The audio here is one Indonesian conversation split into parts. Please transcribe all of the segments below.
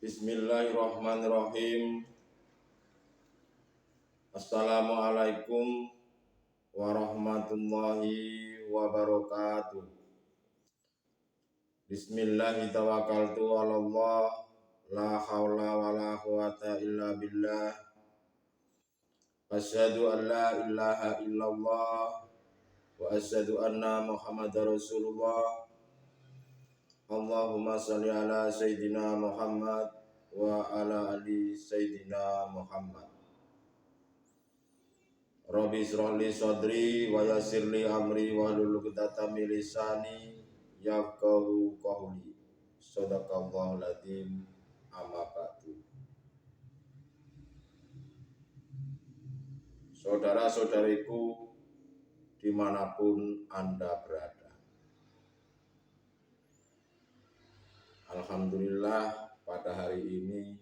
Bismillahirrahmanirrahim. Assalamualaikum warahmatullahi wabarakatuh. Bismillahi tawakkaltu 'alallah, la haula wala quwata illa billah. Asyhadu an la ilaha illallah wa asyhadu anna Muhammadar Rasulullah. Allahumma shalli ala Sayyidina Muhammad wa ala ali Sayyidina Muhammad. Rabbi shrah li sadri wa yassir li amri wahlul 'uqdatam min lisani yafqahu qawli. Shadaqallahul adzim. Amma ba'du. Saudara-saudariku dimanapun Anda berada, alhamdulillah pada hari ini,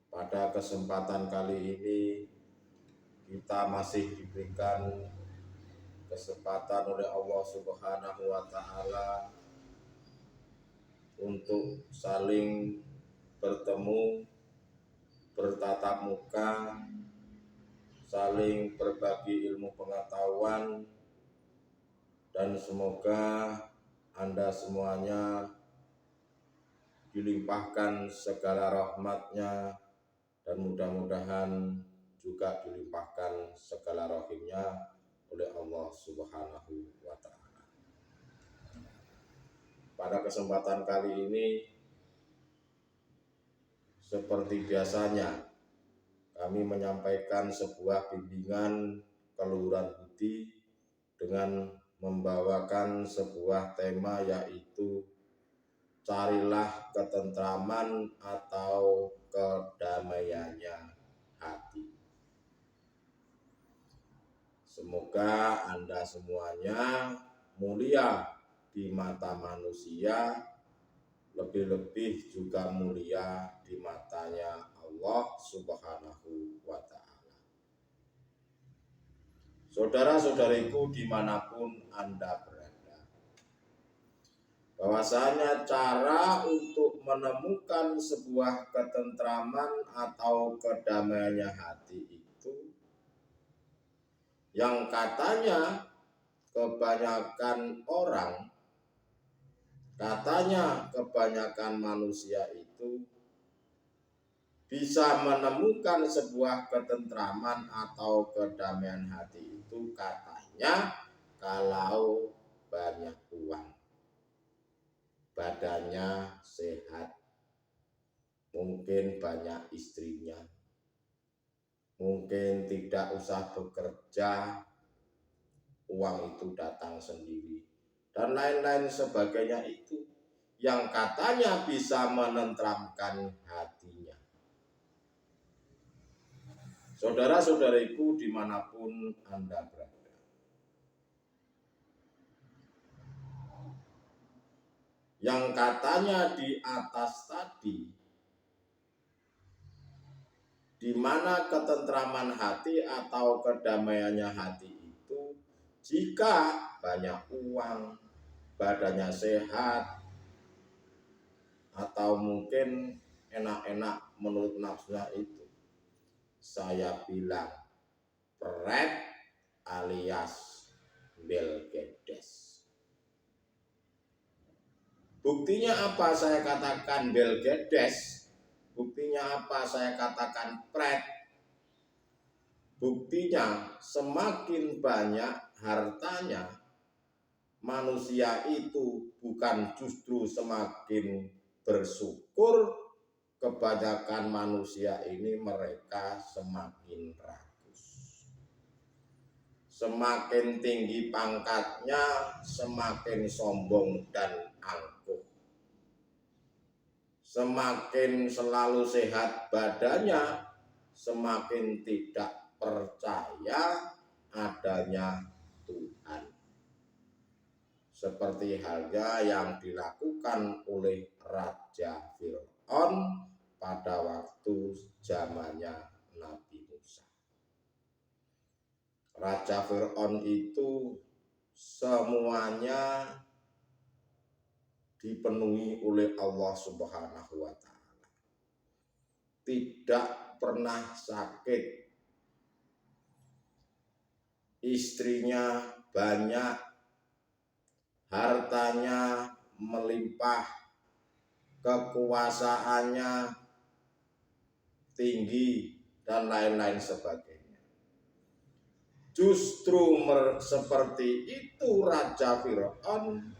pada kesempatan kali ini kita masih diberikan kesempatan oleh Allah Subhanahu wa Ta'ala untuk saling bertemu, bertatap muka, saling berbagi ilmu pengetahuan, dan semoga Anda semuanya dilimpahkan segala rahmatnya dan mudah-mudahan juga dilimpahkan segala rahimnya oleh Allah Subhanahu wa Ta'ala. Pada kesempatan kali ini, seperti biasanya, kami menyampaikan sebuah bimbingan keluhuran budi dengan membawakan sebuah tema, yaitu carilah ketentraman atau kedamaiannya hati. Semoga Anda semuanya mulia di mata manusia, lebih-lebih juga mulia di matanya Allah Subhanahu wa Ta'ala. Saudara-saudariku dimanapun Anda berada, bahwasanya cara untuk menemukan sebuah ketentraman atau kedamaiannya hati itu, yang katanya kebanyakan orang, katanya kebanyakan manusia itu bisa menemukan sebuah ketentraman atau kedamaian hati itu katanya kalau banyak uang, badannya sehat, mungkin banyak istrinya, mungkin tidak usah bekerja, uang itu datang sendiri, dan lain-lain sebagainya, itu yang katanya bisa menenteramkan hatinya. Saudara-saudariku dimanapun Anda berada, yang katanya di atas tadi, di mana ketentraman hati atau kedamaiannya hati itu jika banyak uang, badannya sehat, atau mungkin enak-enak menurut nafsunya itu. Saya bilang pret alias belgedes. Buktinya apa saya katakan belgedes? Buktinya apa saya katakan pret? Buktinya semakin banyak hartanya, manusia itu bukan justru semakin bersyukur. Kebanyakan manusia ini mereka semakin rakus. Semakin tinggi pangkatnya, semakin sombong dan angkuh. Semakin selalu sehat badannya, semakin tidak percaya adanya Tuhan. Seperti halnya yang dilakukan oleh Raja Fir'aun pada waktu zamannya Nabi Musa. Raja Fir'aun itu semuanya dipenuhi oleh Allah Subhanahu wa Ta'ala. tidak pernah sakit, istrinya banyak, hartanya melimpah, kekuasaannya tinggi, dan lain-lain sebagainya. Justru seperti itu Raja Fir'aun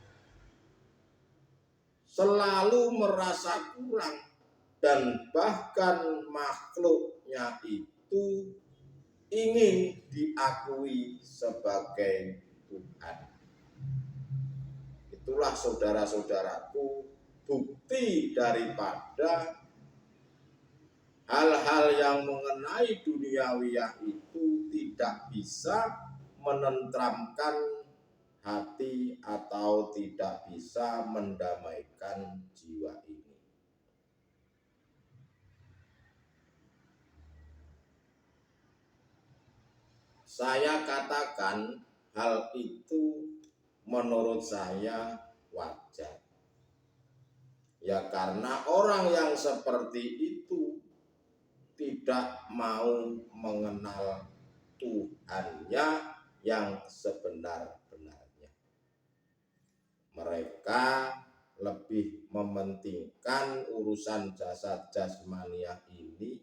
selalu merasa kurang, dan bahkan makhluknya itu ingin diakui sebagai Tuhan. Itulah saudara-saudaraku bukti daripada hal-hal yang mengenai duniawiyah itu tidak bisa menenteramkan hati atau tidak bisa mendamaikan jiwa ini. Saya katakan hal itu menurut saya wajar. Ya karena orang yang seperti itu tidak mau mengenal Tuhannya yang sebenar-benarnya. Mereka lebih mementingkan urusan jasad jasmaniah ini,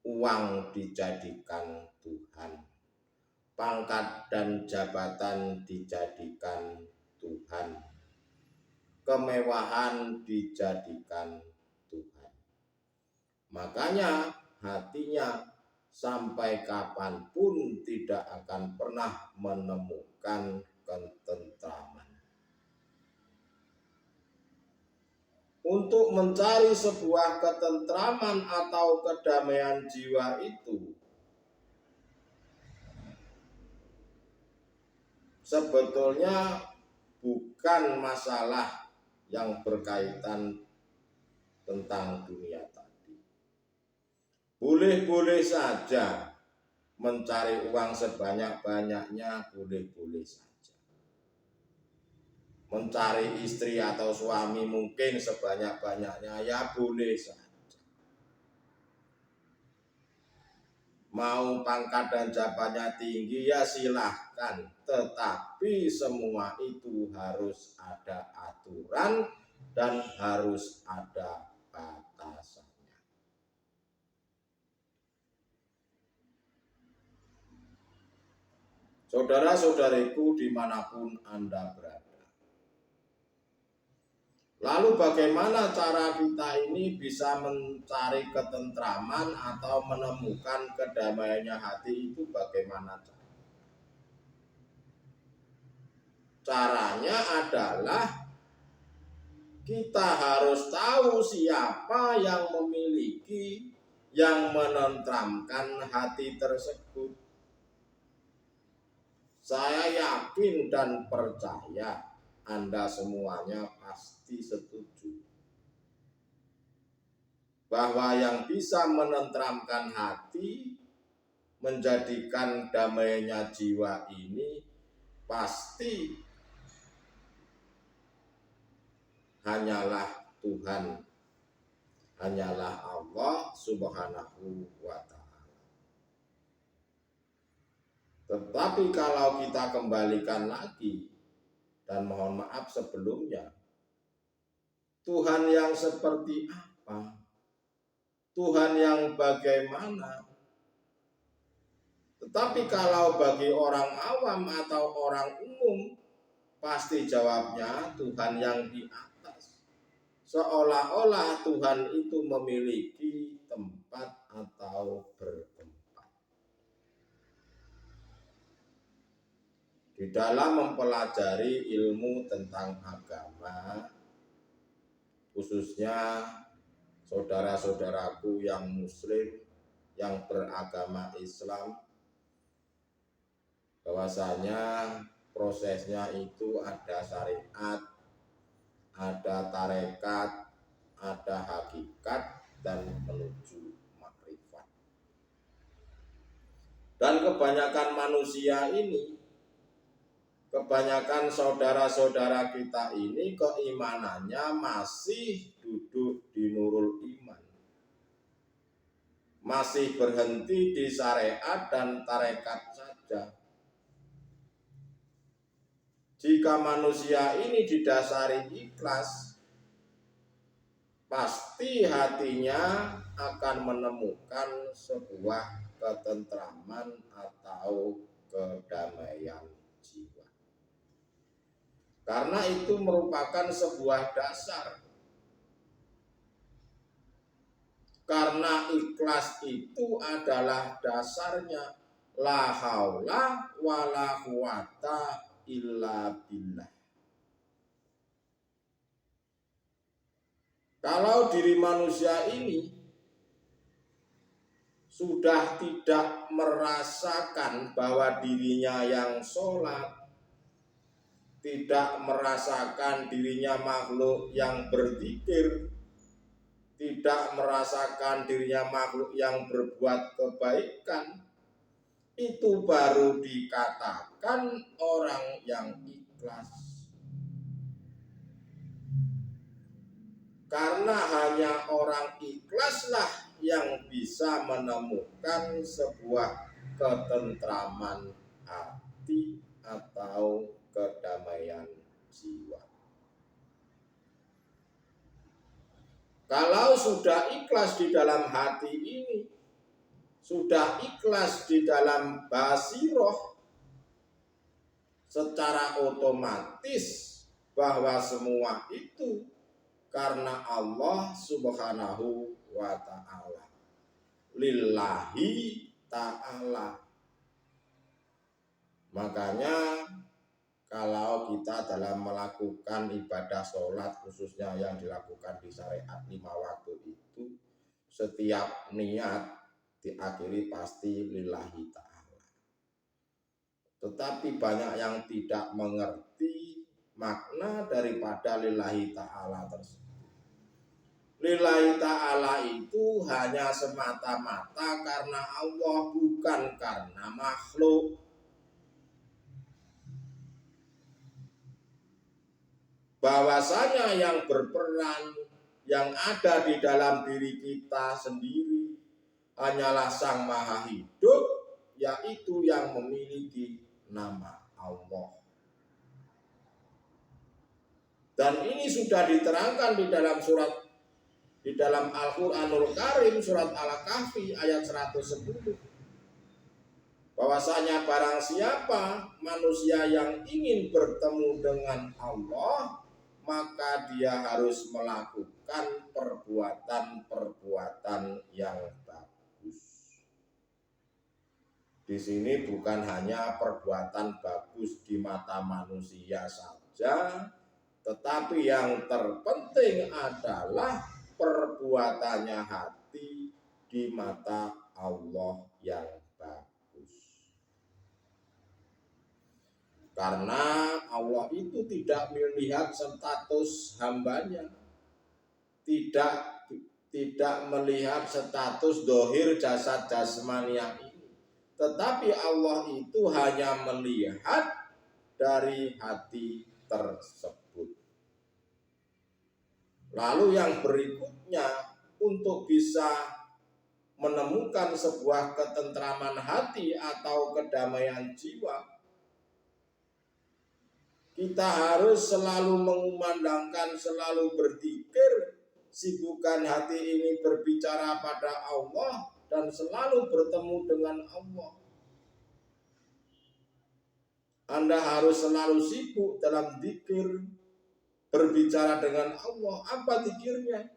uang dijadikan Tuhan, pangkat dan jabatan dijadikan Tuhan, kemewahan dijadikan Tuhan. Makanya hatinya sampai kapanpun tidak akan pernah menemukan ketentraman. Untuk mencari sebuah ketentraman atau kedamaian jiwa itu sebetulnya bukan masalah yang berkaitan tentang dunia tadi. Boleh-boleh saja mencari uang sebanyak-banyaknya, boleh-boleh saja. Mencari istri atau suami mungkin sebanyak-banyaknya, ya boleh saja. Mau pangkat dan jabatannya tinggi, ya silahkan. Tetapi semua itu harus ada aturan dan harus ada batasannya. Saudara-saudariku dimanapun Anda berada. Lalu bagaimana cara kita ini bisa mencari ketentraman atau menemukan kedamaiannya hati itu, bagaimana cara? Caranya adalah kita harus tahu siapa yang memiliki, yang menenteramkan hati tersebut. Saya yakin dan percaya Anda semuanya pasti setuju bahwa yang bisa menenteramkan hati, menjadikan damainya jiwa ini pasti hanyalah Tuhan, hanyalah Allah Subhanahu wa ta'ala. Tetapi kalau kita kembalikan lagi, dan mohon maaf sebelumnya, Tuhan yang seperti apa? Tuhan yang bagaimana? Tetapi kalau bagi orang awam atau orang umum, pasti jawabnya Tuhan yang di atas. Seolah-olah Tuhan itu memiliki tempat atau bertempat. Di dalam mempelajari ilmu tentang agama, khususnya saudara-saudaraku yang muslim, yang beragama Islam, bahwasanya prosesnya itu ada syariat, ada tarekat, ada hakikat, dan menuju makrifat. Dan kebanyakan manusia ini, kebanyakan saudara-saudara kita ini keimanannya masih duduk di nurul iman. masih berhenti di syariat dan tarekat saja. Jika manusia ini didasari ikhlas, pasti hatinya akan menemukan sebuah ketentraman atau kedamaian jiwa. Karena itu merupakan sebuah dasar. Karena ikhlas itu adalah dasarnya. La haula wala quwata illa billah. Kalau diri manusia ini sudah tidak merasakan bahwa dirinya yang sholat, tidak merasakan dirinya makhluk yang berzikir, tidak merasakan dirinya makhluk yang berbuat kebaikan, itu baru dikatakan orang yang ikhlas. Karena hanya orang ikhlaslah yang bisa menemukan sebuah ketentraman hati atau kedamaian jiwa. Kalau sudah ikhlas di dalam hati ini, sudah ikhlas di dalam basiroh, secara otomatis bahwa semua itu karena Allah Subhanahu wa ta'ala, lillahi ta'ala. Makanya kalau kita dalam melakukan ibadah sholat, khususnya yang dilakukan di syariat 5 waktu itu, setiap niat diakhiri pasti lillahi ta'ala. Tetapi banyak yang tidak mengerti makna daripada lillahi ta'ala tersebut. Lillahi ta'ala itu hanya semata-mata karena Allah, bukan karena makhluk. Bahwasanya yang berperan, yang ada di dalam diri kita sendiri hanyalah Sang Maha Hidup, yaitu yang memiliki nama Allah. Dan ini sudah diterangkan di dalam Al-Qur'anul Karim, surat Al-Kahfi ayat 110. Bahwasanya barang siapa manusia yang ingin bertemu dengan Allah, maka dia harus melakukan perbuatan-perbuatan yang bagus. Di sini bukan hanya perbuatan bagus di mata manusia saja, tetapi yang terpenting adalah perbuatannya hati di mata Allah yang bagus. Karena Allah itu tidak melihat status hambanya, tidak melihat status dohir jasad jasmania ini, tetapi Allah itu hanya melihat dari hati tersebut. Lalu yang berikutnya, untuk bisa menemukan sebuah ketentraman hati atau kedamaian jiwa, kita harus selalu mengumandangkan, selalu berzikir, sibukkan hati ini berbicara pada Allah dan selalu bertemu dengan Allah. Anda harus selalu sibuk dalam zikir, berbicara dengan Allah. Apa zikirnya?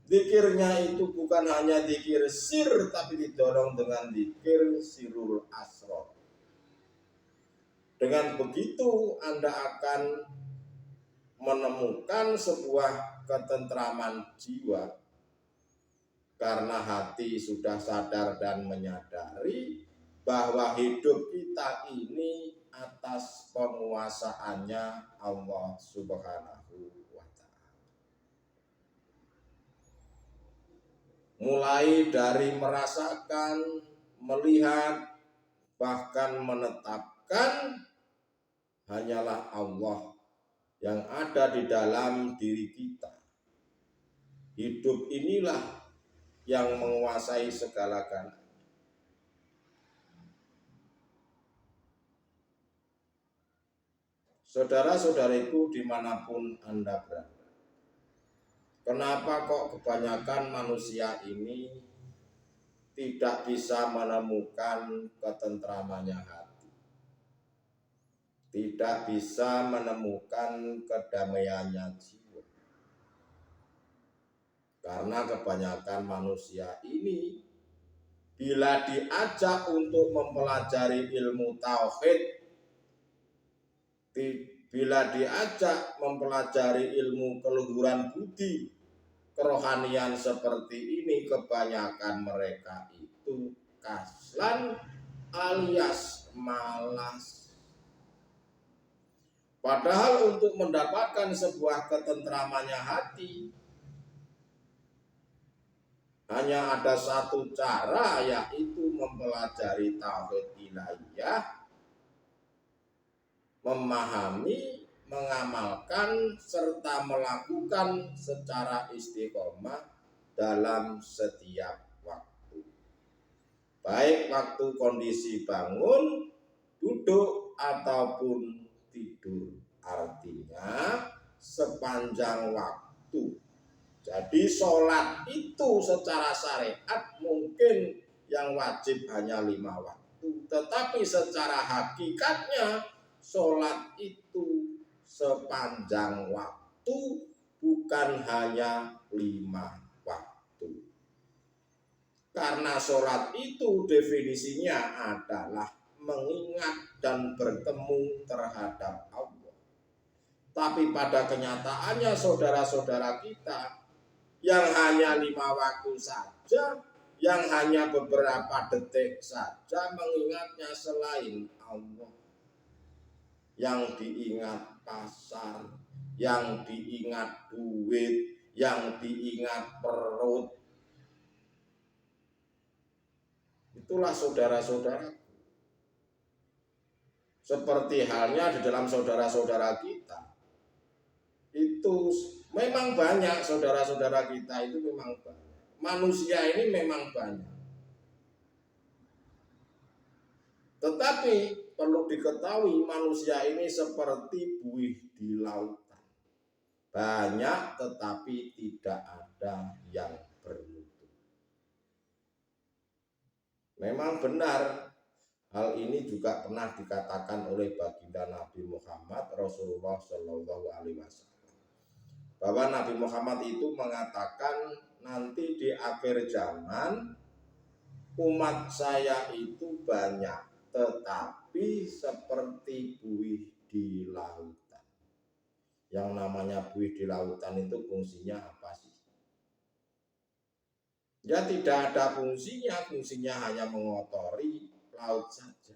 Zikirnya itu bukan hanya zikir sir, tapi didorong dengan zikir sirul asrar. Dengan begitu Anda akan menemukan sebuah ketentraman jiwa, karena hati sudah sadar dan menyadari bahwa hidup kita ini atas penguasaannya Allah Subhanahu wa ta'ala. Mulai dari merasakan, melihat, bahkan menetapkan, hanyalah Allah yang ada di dalam diri kita. Hidup inilah yang menguasai segala-galanya. Saudara-saudariku dimanapun Anda berada, kenapa kok kebanyakan manusia ini tidak bisa menemukan ketentramannya hati, tidak bisa menemukan kedamaiannya jiwa? Karena kebanyakan manusia ini bila diajak untuk mempelajari ilmu tauhid, bila diajak mempelajari ilmu keluhuran budi, kerohanian seperti ini, kebanyakan mereka itu kaslan alias malas. Padahal untuk mendapatkan sebuah ketentramannya hati hanya ada satu cara, yaitu mempelajari tauhid ilahiyah, memahami, mengamalkan, serta melakukan secara istiqomah dalam setiap waktu. Baik waktu kondisi bangun, duduk, ataupun tidur. Artinya sepanjang waktu. Jadi sholat itu secara syariat mungkin yang wajib hanya 5 waktu. Tetapi secara hakikatnya sholat itu sepanjang waktu, bukan hanya 5 waktu. Karena sholat itu definisinya adalah mengingat dan bertemu terhadap Allah. Tapi pada kenyataannya saudara-saudara kita yang hanya 5 waktu saja, yang hanya beberapa detik saja mengingatnya selain Allah. Yang diingat pasar, yang diingat duit, yang diingat perut. Itulah saudara-saudara. Seperti halnya di dalam saudara-saudara kita. Itu memang banyak saudara-saudara kita, itu memang banyak. Manusia ini memang banyak. Tetapi perlu diketahui manusia ini seperti buih di lautan. Banyak tetapi tidak ada yang bermutu. Memang benar hal ini juga pernah dikatakan oleh baginda Nabi Muhammad Rasulullah Shallallahu Alaihi Wasallam, bahwa Nabi Muhammad itu mengatakan nanti di akhir zaman umat saya itu banyak, tetapi seperti buih di lautan. Yang namanya buih di lautan itu fungsinya apa sih? Ya tidak ada fungsinya, fungsinya hanya mengotori laut saja.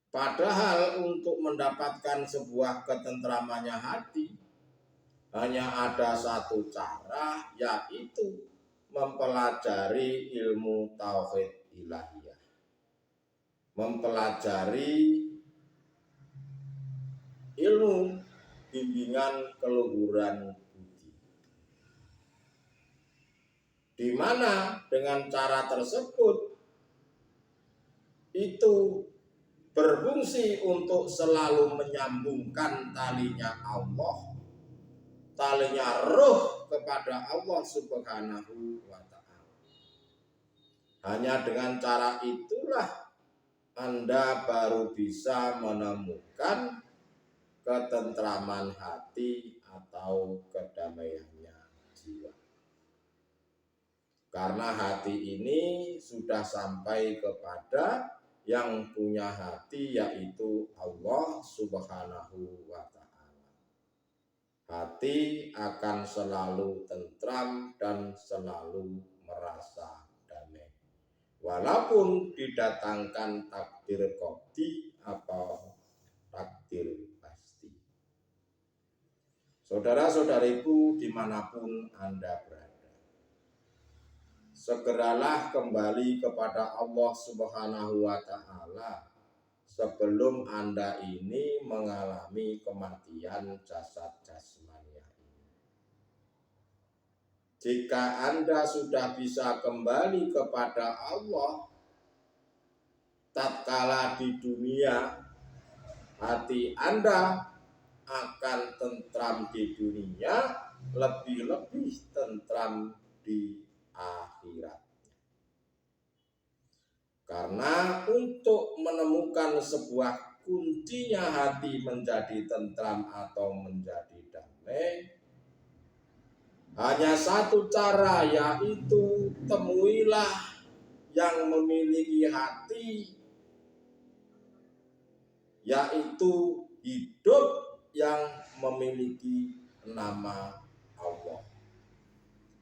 Padahal untuk mendapatkan sebuah ketentramannya hati hanya ada satu cara, yaitu mempelajari ilmu tauhid ilahiyah, mempelajari ilmu bimbingan keluhuran budi, di mana dengan cara tersebut itu berfungsi untuk selalu menyambungkan talinya Allah, talinya roh kepada Allah Subhanahu wa ta'ala. Hanya dengan cara itulah Anda baru bisa menemukan ketentraman hati atau kedamaiannya jiwa. Karena hati ini sudah sampai kepada yang punya hati, yaitu Allah Subhanahu wa ta'ala. Hati akan selalu tentram dan selalu merasa damai, walaupun didatangkan takdir qadhi atau takdir pasti. Saudara-saudariku dimanapun Anda berada, segeralah kembali kepada Allah Subhanahu wa ta'ala sebelum Anda ini mengalami kematian jasad jasmania ini. Jika Anda sudah bisa kembali kepada Allah tatkala di dunia, hati Anda akan tentram di dunia, lebih-lebih tentram di akhirat. Karena untuk menemukan sebuah kuncinya hati menjadi tentram atau menjadi damai, hanya satu cara, yaitu temuilah yang memiliki hati, yaitu hidup yang memiliki nama Allah.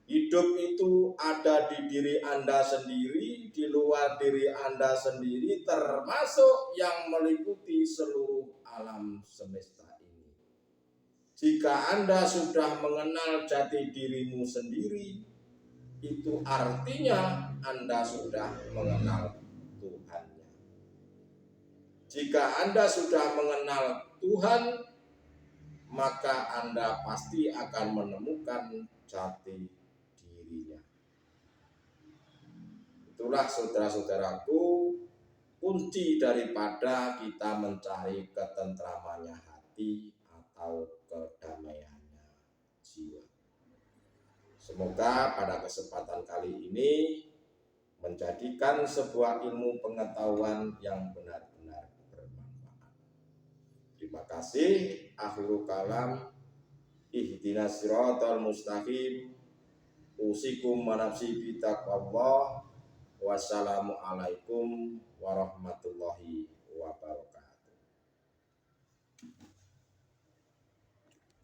Hidup itu ada di diri Anda sendiri, di luar diri Anda sendiri, termasuk yang meliputi seluruh alam semesta ini. Jika Anda sudah mengenal jati dirimu sendiri, itu artinya Anda sudah mengenal Tuhannya. Jika Anda sudah mengenal Tuhan, maka Anda pasti akan menemukan jati dirinya. Itulah saudara-saudaraku, kunci daripada kita mencari ketentramannya hati atau kedamaiannya jiwa. Semoga pada kesempatan kali ini menjadikan sebuah ilmu pengetahuan yang benar-benar bermanfaat. Terima kasih. Akhirul kalam. Ihdinas siratal mustaqim. Usikum manafsi bitaqwallah. Wassalamualaikum warahmatullahi